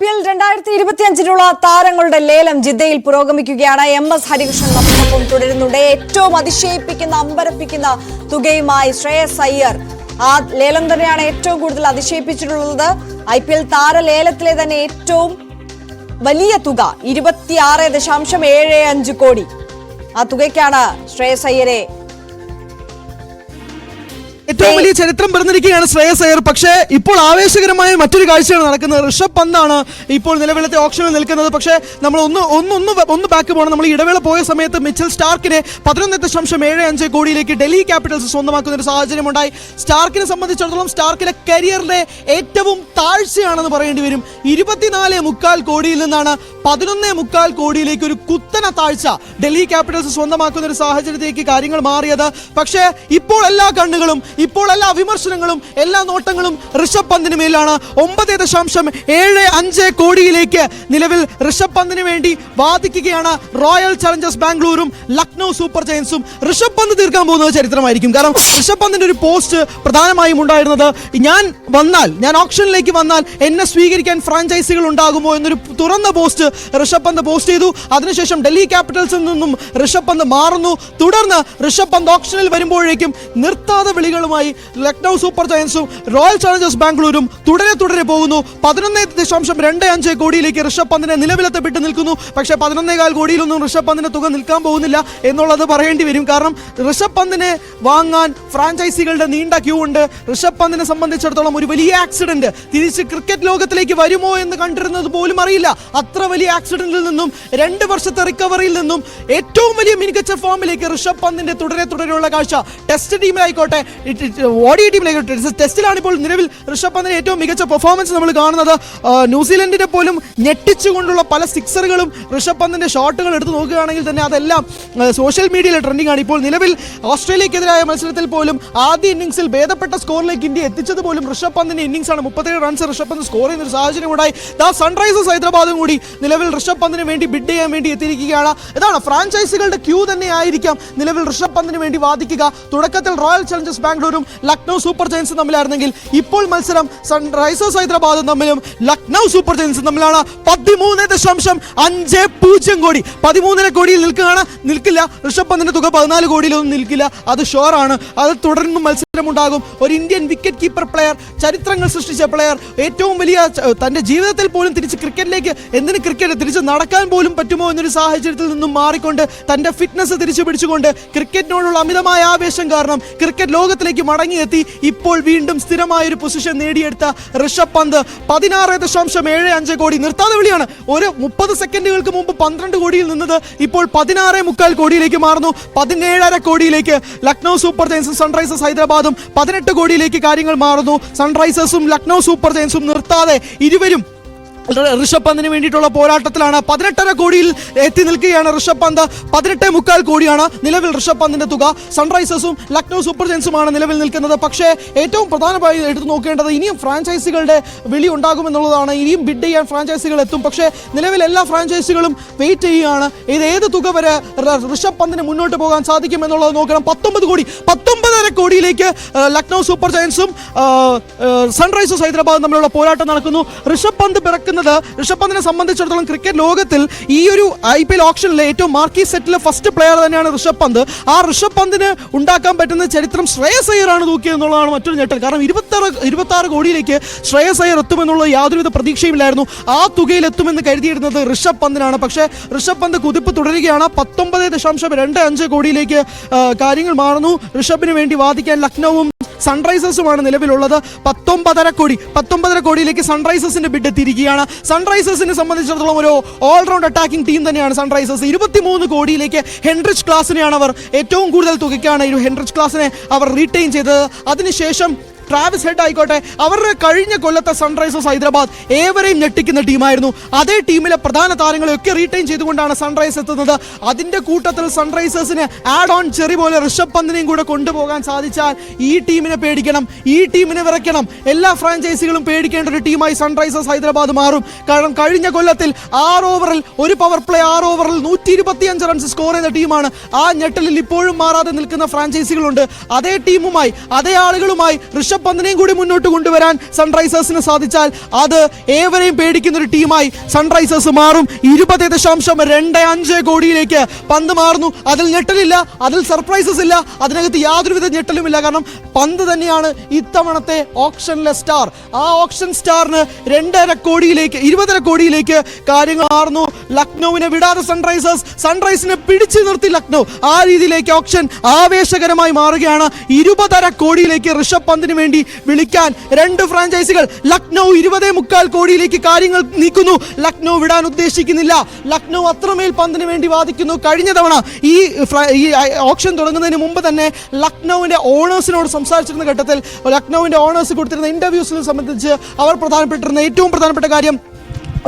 IPL 2025 താരങ്ങളുടെ ലേലം ജിദ്ദയിൽ പുരോഗമിക്കുകയാണ്. MS ഹരികൃഷ്ണൻ നമ്മോടൊപ്പം തുടരുന്നുണ്ട്. ഏറ്റവും അതിശയിപ്പിക്കുന്ന അമ്പരപ്പിക്കുന്ന തുകയുമായി ശ്രേയസ് അയ്യർ. ആ ലേലം തന്നെയാണ് ഏറ്റവും കൂടുതൽ അതിശയിപ്പിച്ചിട്ടുള്ളത്. IPL താര ലേലത്തിലെ തന്നെ ഏറ്റവും വലിയ തുക 26.75 കോടി. ആ തുകയ്ക്കാണ് ശ്രേയസ് അയ്യരെ ഏറ്റവും വലിയ ചരിത്രം പറഞ്ഞിരിക്കുകയാണ് ശ്രേയസ് അയ്യർ. പക്ഷേ ഇപ്പോൾ ആവേശകരമായ മറ്റൊരു കാഴ്ചയാണ് നടക്കുന്നത്. ഋഷഭ് പന്താണ് ഇപ്പോൾ നിലവിലത്തെ ഓപ്ഷനിൽ നിൽക്കുന്നത്. പക്ഷേ നമ്മൾ ഒന്ന് ബാക്ക് പോകണം. നമ്മൾ ഇടവേള പോയ സമയത്ത് മിച്ചൽ സ്റ്റാർക്കിനെ 11.75 കോടിയിലേക്ക് ഡൽഹി ക്യാപിറ്റൽസ് സ്വന്തമാക്കുന്ന ഒരു സാഹചര്യം ഉണ്ടായി. സ്റ്റാർക്കിനെ സംബന്ധിച്ചിടത്തോളം സ്റ്റാർക്കിന്റെ കരിയറിലെ ഏറ്റവും താഴ്ചയാണെന്ന് പറയേണ്ടി വരും. 24.25 കോടിയിൽ നിന്നാണ് 11.25 കോടിയിലേക്ക് ഒരു കുത്തന താഴ്ച ഡൽഹി ക്യാപിറ്റൽസ് സ്വന്തമാക്കുന്ന ഒരു സാഹചര്യത്തിലേക്ക് കാര്യങ്ങൾ മാറിയത്. പക്ഷേ ഇപ്പോൾ എല്ലാ കണ്ണുകളും, ഇപ്പോൾ എല്ലാ വിമർശനങ്ങളും, എല്ലാ നോട്ടങ്ങളും ഋഷഭ് പന്തിന് മേലാണ്. 9.75 കോടിയിലേക്ക് നിലവിൽ ഋഷഭ് പന്തിന് വേണ്ടി വാദിക്കുകയാണ് റോയൽ ചലഞ്ചേഴ്സ് ബാംഗ്ലൂരും ലക്നൗ സൂപ്പർ ജയൻസും. ഋഷഭ് പന്ത് തീർക്കാൻ പോകുന്നത് ചരിത്രമായിരിക്കും. കാരണം ഋഷഭ് പന്തിന്റെ ഒരു പോസ്റ്റ് പ്രധാനമായും ഉണ്ടായിരുന്നത്, ഞാൻ ഓപ്ഷനിലേക്ക് വന്നാൽ എന്നെ സ്വീകരിക്കാൻ ഫ്രാഞ്ചൈസികൾ ഉണ്ടാകുമോ എന്നൊരു തുറന്ന പോസ്റ്റ് ഋഷഭ് പന്ത് പോസ്റ്റ് ചെയ്തു. അതിനുശേഷം ഡൽഹി ക്യാപിറ്റൽസിൽ നിന്നും ഋഷഭ് പന്ത് മാറുന്നു. തുടർന്ന് ഋഷഭ് പന്ത് ഓപ്ഷനിൽ വരുമ്പോഴേക്കും നിർത്താതെ വിളികളുമായി ലക്നൗ സൂപ്പർ ജയൻസും റോയൽ ചലഞ്ചേഴ്സ് ബാംഗ്ലൂരും തുടരെ പോകുന്നു. 11.25 കോടിയിലേക്ക് ഋഷഭ് പന്തിനെ നിലവിലത്തെ വിട്ട് നിൽക്കുന്നു. പക്ഷേ 11.25 കോടിയിലൊന്നും ഋഷഭ് പന്തിന്റെ തുക നിൽക്കാൻ പോകുന്നില്ല എന്നുള്ളത് പറയേണ്ടി വരും. കാരണം ഋഷഭ് പന്തിനെ വാങ്ങാൻ ഫ്രാഞ്ചൈസികളുടെ നീണ്ട ക്യൂ ഉണ്ട്. ഋഷഭ് പന്തിനെ സംബന്ധിച്ചിടത്തോളം ഒരു വലിയ ആക്സിഡന്റ് തിരിച്ച് ക്രിക്കറ്റ് ലോകത്തിലേക്ക് വരുമോ എന്ന് കണ്ടിരുന്നത് പോലും അറിയില്ല. അത്ര വലിയ ആക്സിഡന്റിൽ നിന്നും 2 വർഷത്തെ റിക്കവറിയിൽ നിന്നും ഏറ്റവും വലിയ മികച്ച ഫോമിലേക്ക് ഋഷഭ് പന്തിന്റെ തുടരെയുള്ള കാഴ്ച. ടെസ്റ്റ് ടീമിലായിക്കോട്ടെ, ODI ടീമിലായിക്കോട്ടെ, ടെസ്റ്റിലാണ് ഇപ്പോൾ നിലവിൽ ഋഷഭ് പന്തിന്റെ ഏറ്റവും മികച്ച പെർഫോമൻസ് നമ്മൾ കാണുന്നത്. ന്യൂസിലൻഡിനെ പോലും ഞെട്ടിച്ചുകൊണ്ടുള്ള പല സിക്സറുകളും ഋഷഭ് പന്തിന്റെ ഷോട്ടുകൾ എടുത്ത് നോക്കുകയാണെങ്കിൽ തന്നെ അതെല്ലാം സോഷ്യൽ മീഡിയയിൽ ട്രെൻഡിംഗ് ആണ്. ഇപ്പോൾ നിലവിൽ ഓസ്ട്രേലിയക്കെതിരായ മത്സരത്തിൽ പോലും ആദ്യ ഇന്നിംഗ്സിൽ ഭേദപ്പെട്ട സ്കോറിലേക്ക് ഇന്ത്യ എത്തിച്ചത് പോലും ഋഷഭ് പന്തിന്റെ ഇന്നിംഗ്സ് ആണ്. 37 റൺസ് ഋഷഭ് പന്ത് സ്കോർ ചെയ്യുന്ന ഒരു സാഹചര്യം ഉണ്ടായി. സൺറൈസേഴ്സ് ഹൈദരാബാദും കൂടി നിലവിൽ ഋഷഭ് പന്തിന് വേണ്ടി ബിഡ് ചെയ്യാൻ വേണ്ടി എത്തിയിരിക്കുകയാണ്. ഇതാണ് ഫ്രാഞ്ചൈസികളുടെ ക്യൂ തന്നെ ആയിരിക്കാം നിലവിൽ ഋഷഭ് പന്തിന് വേണ്ടി വാദിക്കുക. തുടക്കത്തിൽ റോയൽ ചലഞ്ചേഴ്സ് ബാംഗ്ലൂരും ലക്നൗ സൂപ്പർ ജയൻസും തമ്മിലായിരുന്നെങ്കിൽ ഇപ്പോൾ മത്സരം സൺറൈസേഴ്സ് ഹൈദരാബാദും തമ്മിലും ലക്നൗ സൂപ്പർ ജയൻസും തമ്മിലാണ്. 13.50 കോടി, 13 കോടിയിൽ നിൽക്കില്ല. ഋഷഭ് പന്തിന്റെ തുക 14 കോടിയിലൊന്നും നിൽക്കില്ല. അത് ഷുവറാണ്. അത് തുടർന്നും മത്സരമുണ്ടാകും. ഒരു ഇന്ത്യൻ വിക്കറ്റ് കീപ്പർ പ്ലെയർ, ചരിത്രങ്ങൾ സൃഷ്ടിച്ച പ്ലെയർ, ഏറ്റവും വലിയ തന്റെ ജീവിതത്തിൽ പോലും തിരിച്ച് ക്രിക്കറ്റിലേക്ക് ക്രിക്കറ്റ് തിരിച്ച് നടക്കാൻ പോലും പറ്റുമോ എന്നൊരു സാഹചര്യത്തിൽ നിന്നും മാറിക്കൊണ്ട് തന്റെ ഫിറ്റ്നസ് തിരിച്ചു പിടിച്ചുകൊണ്ട് ക്രിക്കറ്റിനോടുള്ള അമിതമായ ആവേശം കാരണം ക്രിക്കറ്റ് ലോകത്തിലേക്ക് മടങ്ങിയെത്തി ഇപ്പോൾ വീണ്ടും സ്ഥിരമായ ഒരു പൊസിഷൻ നേടിയെടുത്ത ഋഷഭ് പന്ത് 16.75 കോടി നിർത്താതെ വിളിയാണ്. ഒരു 30 സെക്കൻഡുകൾക്ക് മുമ്പ് 12 കോടിയിൽ നിന്നത് ഇപ്പോൾ 16.25 കോടിയിലേക്ക് മാറുന്നു. 17.5 കോടിയിലേക്ക് ലക്നൗ സൂപ്പർ ജയൻസും സൺറൈസേഴ്സ് ഹൈദരാബാദും 18 കോടിയിലേക്ക് കാര്യങ്ങൾ മാറുന്നു. സൺറൈസേഴ്സും ലക്നൗ സൂപ്പർ ജയൻസും നിർത്താതെ ഇരുവരും ഋഷഭ് പന്തിന് വേണ്ടിയിട്ടുള്ള പോരാട്ടത്തിലാണ്. 18.5 കോടിയിൽ എത്തി നിൽക്കുകയാണ് ഋഷഭ് പന്ത്. 18.25 കോടിയാണ് നിലവിൽ ഋഷഭ് പന്തിന്റെ തുക. സൺറൈസേഴ്സും ലക്നൗ സൂപ്പർ ജയൻസുമാണ് നിലവിൽ നിൽക്കുന്നത്. പക്ഷേ ഏറ്റവും പ്രധാനമായി എടുത്തു നോക്കേണ്ടത് ഇനിയും ഫ്രാഞ്ചൈസികളുടെ വിളി ഉണ്ടാകുമെന്നുള്ളതാണ്. ഇനിയും ബിഡ് ചെയ്യാൻ ഫ്രാഞ്ചൈസികൾ എത്തും. പക്ഷേ നിലവിൽ എല്ലാ ഫ്രാഞ്ചൈസികളും വെയിറ്റ് ചെയ്യുകയാണ്. ഇത് ഏത് തുക വരെ ഋഷഭ് പന്തിന് മുന്നോട്ട് പോകാൻ സാധിക്കും എന്നുള്ളത് നോക്കണം. 19.5 കോടിയിലേക്ക് ലക്നൗ സൂപ്പർ ജയൻസും സൺറൈസേഴ്സ് ഹൈദരാബാദും തമ്മിലുള്ള പോരാട്ടം നടക്കുന്നു. ഋഷഭ് പന്തിനെ സംബന്ധിച്ചിടത്തോളം ക്രിക്കറ്റ് ലോകത്തിൽ ഈ ഒരു IPL ഓപ്ഷനിലെ ഏറ്റവും മാർക്കി സെറ്റിലെ ഫസ്റ്റ് പ്ലെയർ തന്നെയാണ് ഋഷഭ് പന്ത്. ആ ഋഷഭ് പന്തിന് ഉണ്ടാക്കാൻ പറ്റുന്ന ചരിത്രം ശ്രേയസ് അയ്യറാണ് തൂക്കിയെന്നുള്ളതാണ് മറ്റൊരു ഞെട്ടൽ. കാരണം 26 കോടിയിലേക്ക് ശ്രേയസ് അയ്യർ എത്തുമെന്നുള്ള യാതൊരുവിധ പ്രതീക്ഷയുമില്ലായിരുന്നു. ആ തുകയിൽ എത്തുമെന്ന് കരുതിയിരുന്നത് ഋഷഭ് പന്തിനാണ്. പക്ഷേ ഋഷഭ് പന്ത് കുതിപ്പ് തുടരുകയാണ്. 19.25 കോടിയിലേക്ക് കാര്യങ്ങൾ മാറുന്നു. ഋഷഭിന് വേണ്ടി വാദിക്കാൻ ലക്നൌവും സൺറൈസേഴ്സുമാണ് നിലവിലുള്ളത്. 19.5 കോടിയിലേക്ക് സൺറൈസേഴ്സിന്റെ ബിഡ് എത്തിയിരിക്കുകയാണ്. സൺറൈസേഴ്സിനെ സംബന്ധിച്ചിടത്തോളം ഒരു ഓൾറൗണ്ട് അറ്റാക്കിംഗ് ടീം തന്നെയാണ് സൺറൈസേഴ്സ്. 23 കോടിയിലേക്ക് ഹെൻറിച്ച് ക്ലാസിനെയാണ് അവർ ഏറ്റവും കൂടുതൽ തുകയ്ക്കാണ് ഹെൻറിച്ച് ക്ലാസിനെ അവർ റീറ്റെയിൻ ചെയ്തത്. അതിനുശേഷം ട്രാവിസ് ഹെഡ് ആയിക്കോട്ടെ, അവരുടെ കഴിഞ്ഞ കൊല്ലത്തെ സൺറൈസേഴ്സ് ഹൈദരാബാദ് ഏവരെയും ഞെട്ടിക്കുന്ന ടീമായിരുന്നു. അതേ ടീമിലെ പ്രധാന താരങ്ങളെയൊക്കെ റീറ്റെയിൻ ചെയ്തുകൊണ്ടാണ് സൺറൈസ് എത്തുന്നത്. അതിന്റെ കൂട്ടത്തിൽ സൺറൈസേഴ്സിന് ആഡ് ഓൺ ചെറി പോലെ ഋഷഭ് പന്തിനെയും കൂടെ കൊണ്ടുപോകാൻ സാധിച്ചാൽ ഈ ടീമിനെ പേടിക്കണം, ഈ ടീമിനെ വിറയ്ക്കണം. എല്ലാ ഫ്രാഞ്ചൈസികളും പേടിക്കേണ്ട ഒരു ടീമായി സൺറൈസേഴ്സ് ഹൈദരാബാദ് മാറും. കാരണം കഴിഞ്ഞ കൊല്ലത്തിൽ 6 ഓവറിൽ ഒരു പവർ പ്ലേ 6 ഓവറിൽ 125 റൺസ് സ്കോർ ചെയ്ത ടീമാണ്. ആ ഞെട്ടലിൽ ഇപ്പോഴും മാറാതെ നിൽക്കുന്ന ഫ്രാഞ്ചൈസികളുണ്ട്. അതേ ടീമുമായി, അതേ ആളുകളുമായി ഋഷഭ് ഋഷഭ് പന്തിനെയും കൂടി മുന്നോട്ട് കൊണ്ടുവരാൻ സൺറൈസേഴ്സിന് സാധിച്ചാൽ അത് ഏവരെയും പേടിക്കുന്ന ഒരു ടീമായി സൺറൈസേഴ്സ് മാറും. 20.25 കോടിയിലേക്ക് പന്ത് മാറുന്നു. അതിൽ ഞെട്ടലില്ല, അതിൽ സർപ്രൈസസ് ഇല്ല, അതിനകത്ത് യാതൊരുവിധ ഞെട്ടലുമില്ല. കാരണം പന്ത് തന്നെയാണ് ഇത്തവണത്തെ ഓപ്ഷനിലെ സ്റ്റാർ. ആ ഓപ്ഷൻ സ്റ്റാറിന് 20.5 കോടിയിലേക്ക് കാര്യങ്ങൾ മാറുന്നു. ലക്നൌവിനെ വിടാതെ സൺറൈസിനെ പിടിച്ചു നിർത്തി ലക്നൗ. ആ രീതിയിലേക്ക് ഓപ്ഷൻ ആവേശകരമായി മാറുകയാണ്. 20.5 കോടിയിലേക്ക് ഋഷഭ് പന്തിന് വേണ്ടി വിളിക്കാൻ 2 ഫ്രാഞ്ചൈസികൾ. ലക്നൗ 20.25 കോടിയിലേക്ക് കാര്യങ്ങൾ നീക്കുന്നു. ലക്നൗ വിടാൻ ഉദ്ദേശിക്കുന്നില്ല. ലക്നൗ അത്രമേൽ പന്തിന് വേണ്ടി വാദിക്കുന്നു. കഴിഞ്ഞ തവണ ഈ ഓപ്ഷൻ തുടങ്ങുന്നതിന് മുമ്പ് തന്നെ ലക്നൌവിന്റെ ഓണേഴ്സിനോട് സംസാരിച്ചിരുന്ന ഘട്ടത്തിൽ ലക്നൌവിന്റെ ഓണേഴ്സ് കൊടുത്തിരുന്ന ഇന്റർവ്യൂസിനെ സംബന്ധിച്ച് അവർ ഏറ്റവും പ്രധാനപ്പെട്ട കാര്യം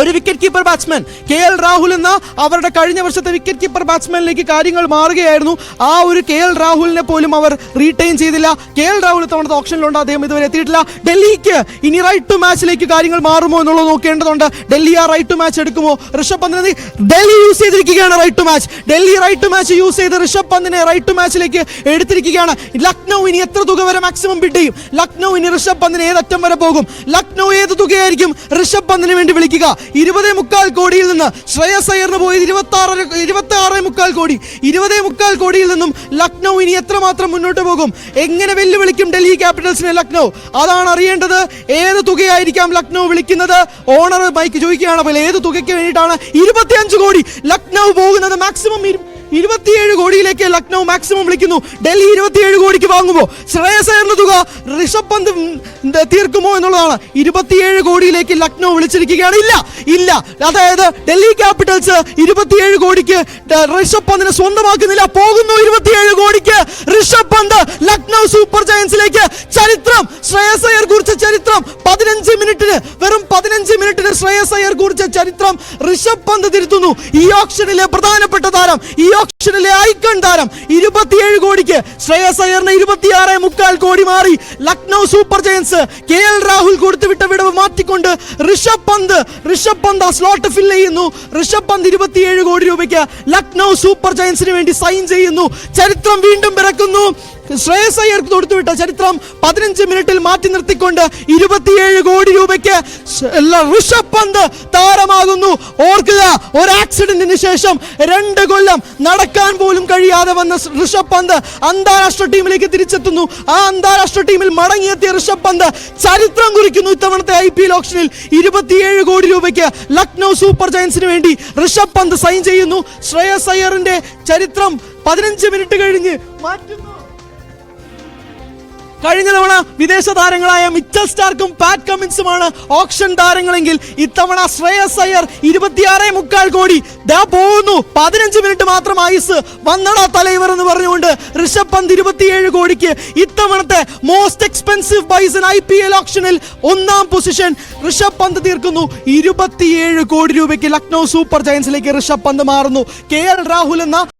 ഒരു wicket keeper batsman KL Rahul എന്ന അവരുടെ കഴിഞ്ഞ വർഷത്തെ വിക്കറ്റ് കീപ്പർ ബാറ്റ്സ്മാനിലേക്ക് കാര്യങ്ങൾ മാറുകയായിരുന്നു. ആ ഒരു KL രാഹുലിനെ പോലും അവർ റീറ്റെയിൻ ചെയ്തില്ല. KL രാഹുൽ ഇത്തവണത്തെ ഓപ്ഷനിലുണ്ട്, അദ്ദേഹം ഇതുവരെ എത്തിയിട്ടില്ല. ഡൽഹിക്ക് ഇനി റൈറ്റ് ടു മാച്ചിലേക്ക് കാര്യങ്ങൾ മാറുമോ എന്നുള്ളത് നോക്കേണ്ടതുണ്ട്. ഡൽഹി ആ റൈറ്റ് ടു മാച്ച് എടുക്കുമോ? ഋഷഭ് പന്തിനെ ഡൽഹി യൂസ് ചെയ്തിരിക്കുകയാണ്. Right to match Delhi right to match use ചെയ്ത് ഋഷഭ് പന്തിനെ റൈറ്റ് ടു മാച്ചിലേക്ക് എടുത്തിരിക്കുകയാണ്. ലക്നൗ ഇനി എത്ര തുക വരെ മാക്സിമം ബിഡ് ചെയ്യും? ലക്നൗ ഇനി ഋഷഭ് പന്തിന് ഏതറ്റം വരെ പോകും? ലക്നൗ ഏത് തുകയായിരിക്കും ഋഷഭ് പന്തിന് വേണ്ടി വിളിക്കുക? 20.25 കോടിയിൽ നിന്ന് ശ്രേയസ് അയ്യറിന് പോയത് 26.25 കോടി. 20.25 കോടിയിൽ നിന്നും ലക്നൗ ഇനി എത്രമാത്രം മുന്നോട്ട് പോകും? എങ്ങനെ വെല്ലുവിളിക്കും ഡൽഹി ക്യാപിറ്റൽസിനെ ലക്നൗ? അതാണ് അറിയേണ്ടത്. ഏത് തുകയായിരിക്കാം ലക്നൗ വിളിക്കുന്നത്? ഓണർ മൈക്ക് ചോദിക്കുകയാണ്. അപ്പോൾ ഏത് തുകയ്ക്ക് വേണ്ടിയിട്ടാണ് 25 കോടി ലക്നൗ പോകുന്നത്? മാക്സിമം 27 കോടിയിലേക്ക് ലക്നൗ മാക്സിമം വിളിക്കുന്നു. ഡൽഹി 27 കോടിക്ക് വാങ്ങുമോ? ശ്രേയസ് അയ്യറിന്റെ തുക ഋഷഭ് പന്ത് തീർക്കുമോ എന്നുള്ളതാണ്. 27 കോടിയിലേക്ക് ലക്നൗ വിളിച്ചിരിക്കുകയാണ്. ഇല്ല, അതായത് ഡൽഹി ക്യാപിറ്റൽസ് 27 കോടിക്ക് ഋഷഭ് പന്തിനെ സ്വന്തമാക്കുന്നില്ല. പോകുന്നു 27 കോടിക്ക് ഋഷഭ് പന്ത് ലക്നൗ സൂപ്പർ ജയൻസിലേക്ക്. ചരിത്രം, ശ്രേയസ് അയ്യർ കുറിച്ച ചരിത്രം 15 മിനിറ്റിന്, വെറും 15 മിനിറ്റിന് ശ്രേയസ് അയ്യർ കുറിച്ച ചരിത്രം ഋഷഭ് പന്ത് തിരുത്തുന്നു. ഈ ഓപ്ഷനിലെ പ്രധാനപ്പെട്ട താരം, ഈ ഓപ്ഷനിലെ ഐക്കൺ താരം 27 കോടിക്ക് ശ്രേയസ് അയ്യറിന് 26.25 കോടി മാറി. Lucknow super giants KL Rahul കൊടുത്തുവിട്ട വിടവ് മാറ്റിക്കൊണ്ട് ഋഷഭ് പന്ത് ആ സ്ലോട്ട് ഫില്ല് ചെയ്യുന്നു. ഋഷഭ് പന്ത് 27 കോടി രൂപയ്ക്ക് ലക്നൗ സൂപ്പർ ജയൻസിന് വേണ്ടി സൈൻ ചെയ്യുന്നു. ചരിത്രം വീണ്ടും പിറക്കുന്നു. ശ്രേയസ് അയ്യർ കൊടുത്തുവിട്ട ചരിത്രം 15 മിനിറ്റിൽ മാറ്റി നിർത്തിക്കൊണ്ട് 27 കോടി രൂപയ്ക്ക് ഋഷഭ് പന്ത് താരമാകുന്നു. ഓർക്കുക, ഒരു ആക്സിഡന്റിന് ശേഷം 2 കൊല്ലം നടക്കാൻ പോലും കഴിയാതെ വന്ന ഋഷഭ് പന്ത് അന്താരാഷ്ട്ര ടീമിലേക്ക് തിരിച്ചെത്തുന്നു. ആ അന്താരാഷ്ട്ര ടീമിൽ മടങ്ങിയെത്തിയ ഋഷഭ് പന്ത് ചരിത്രം കുറിക്കുന്നു. ഇത്തവണത്തെ IPL ഓപ്ഷനിൽ 27 കോടി രൂപയ്ക്ക് ലക്നൗ സൂപ്പർ ജയൻസിന് വേണ്ടി ഋഷഭ് പന്ത് സൈൻ ചെയ്യുന്നു. ശ്രേയസ് അയ്യറിന്റെ ചരിത്രം 15 മിനിറ്റ് കഴിഞ്ഞ് മാറ്റുന്നു. കഴിഞ്ഞ തവണ വിദേശ താരങ്ങളായ മിച്ചൽ സ്റ്റാർക്കും പാറ്റ് കമ്മിൻസുമാണ് ഓപ്ഷൻ താരങ്ങളെങ്കിൽ ഇത്തവണ ശ്രേയസ് അയ്യർ 26.25 കോടി. ദാ പോകുന്നു. 15 മിനിറ്റ് മാത്രം ആയുസ് വന്നടാ തലൈവർ എന്ന് പറഞ്ഞുകൊണ്ട് ഋഷഭ് പന്ത് 27 കോടിക്ക് ഇത്തവണത്തെ most expensive buys in IPL ഓപ്ഷനിൽ 1ാം പൊസിഷൻ ഋഷഭ് പന്ത് തീർക്കുന്നു. 27 കോടി രൂപയ്ക്ക് ലക്നൗ സൂപ്പർ ജയൻസിലേക്ക് ഋഷഭ് പന്ത് മാറുന്നു. KL രാഹുൽ എന്ന